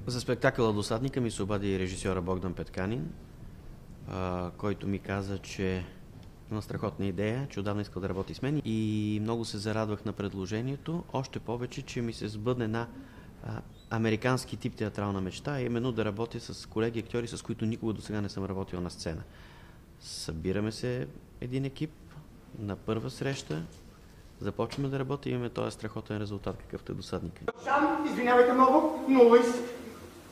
За спектакъла "Досадника" ми се обади режисьора Богдан Петканин, който ми каза, че има страхотна идея, че отдавна искал да работи с мен и много се зарадвах на предложението, още повече, че ми се сбъдне една американски тип театрална мечта, именно да работя с колеги актьори, с които никога до сега не съм работил на сцена. Събираме се един екип на първа среща, започваме да работим и имаме този страхотен резултат, какъвто е "Досадника". Извинявайте много, но Луис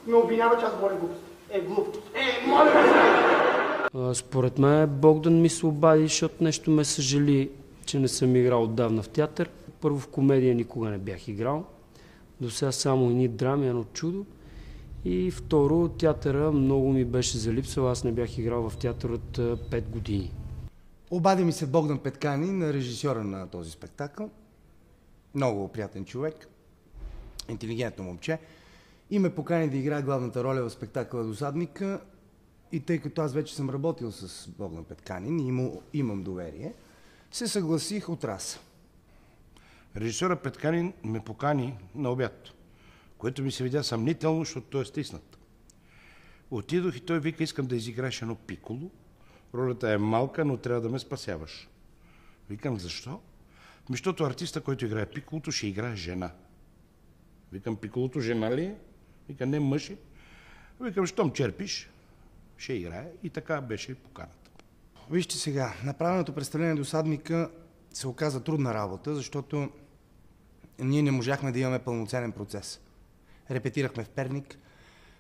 ме обвинява, че аз говоря глупост. Глупост. Моля. Според мен Богдан ми се обади, защото нещо ме съжали, че не съм играл отдавна в театър. Първо, в комедия никога не бях играл. До сега само едни драми, едно чудо. И второ, театъра много ми беше залипсал. Аз не бях играл в театър от 5 години. Обади ми се Богдан Петканин, режисьора на този спектакъл. Много приятен човек, интелигентно момче. И ме покани да играя главната роля в спектакъла "Досадника". И тъй като аз вече съм работил с Богдан Петканин и му имам доверие, се съгласих от раз. Режисьора Петканин ме покани на обяд, което ми се видя съмнително, защото той е стиснат. Отидох и той вика: "Искам да изиграеш едно пиколо. Ролята е малка, но трябва да ме спасяваш." Викам: "Защо?" Защото артиста, който играе пиколото, ще играе жена. Викам: "Пиколото жена ли е?" Вика: "Не, мъж е." Викам: "Щом черпиш, ще играе." И така беше поканата. Вижте сега, направеното представление "Досадника" се оказа трудна работа, защото ние не можахме да имаме пълноценен процес. Репетирахме в Перник,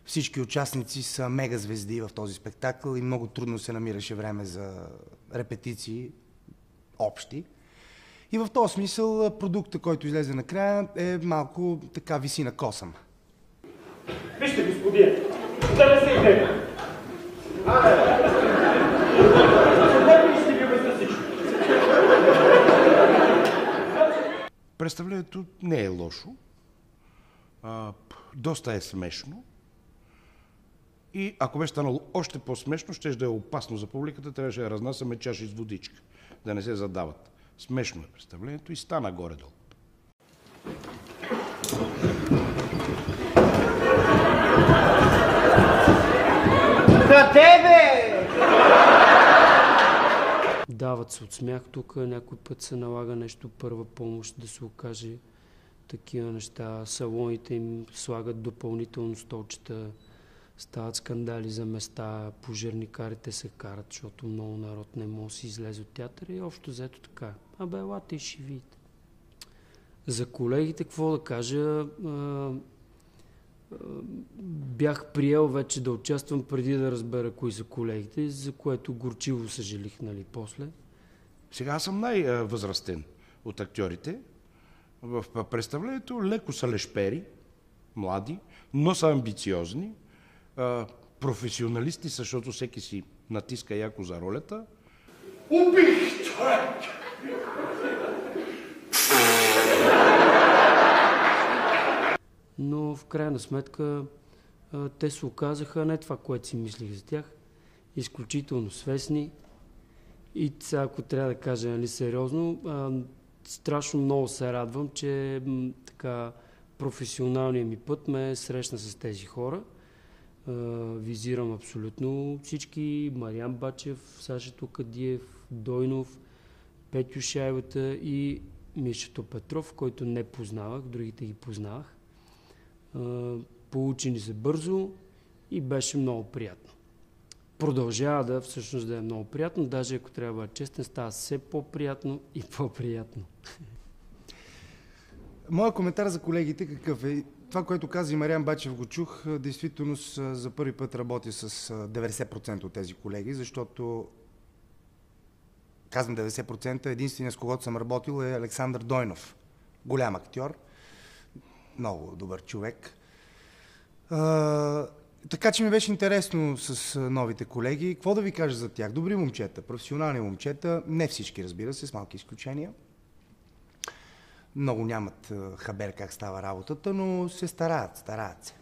всички участници са мега звезди в този спектакъл и много трудно се намираше време за репетиции общи. И в този смисъл продукта, който излезе накрая, е малко така виси на косъм. Вижте, господин, да не се идете. Ще ви обясня всичко. Представлението не е лошо, доста е смешно и ако беше станало още по-смешно, ще да е опасно за публиката, трябваше да разнасяме чаши с водичка, да не се задават. Смешно е представлението и стана горе-долу. Къде бе? Дават се от смях тук, някой път се налага нещо първа помощ да се окаже, такива неща. Салоните им слагат допълнително столчета, стават скандали за места, пожарникарите се карат, защото много народ не може да си излезе от театъра и общо взето така. Абе, елате и ще видите. За колегите, какво да кажа, бях приел вече да участвам преди да разбера кои са колегите, за което горчиво съжалих, нали, после. Сега аз съм най-възрастен от актьорите. В представлението леко са лешпери, млади, но са амбициозни, професионалисти, защото всеки си натиска яко за ролята. Убих човек! Но в крайна сметка те се оказаха не това, което си мислих за тях. Изключително свестни. И сега, ако трябва да кажа, нали, сериозно, страшно много се радвам, че така професионалният ми път ме срещна с тези хора. Визирам абсолютно всички. Мариан Бачев, Саша Токадиев, Дойнов, Петю Шайбата и Мишето Петров, който не познавах, другите ги познавах. Получи ни се бързо и беше много приятно. Продължава всъщност да е много приятно, даже ако трябва да бъда честен, става все по-приятно и по-приятно. Моят коментар за колегите какъв е? Това, което каза и Мариан Бачев, го чух. Действително за първи път работя с 90% от тези колеги, защото казвам 90%, единственият с когото съм работил е Александър Дойнов. Голям актьор, много добър човек. Така че ми беше интересно с новите колеги. Какво да ви кажа за тях? Добри момчета, професионални момчета, не всички, разбира се, с малки изключения. Много нямат хабер как става работата, но се стараят се.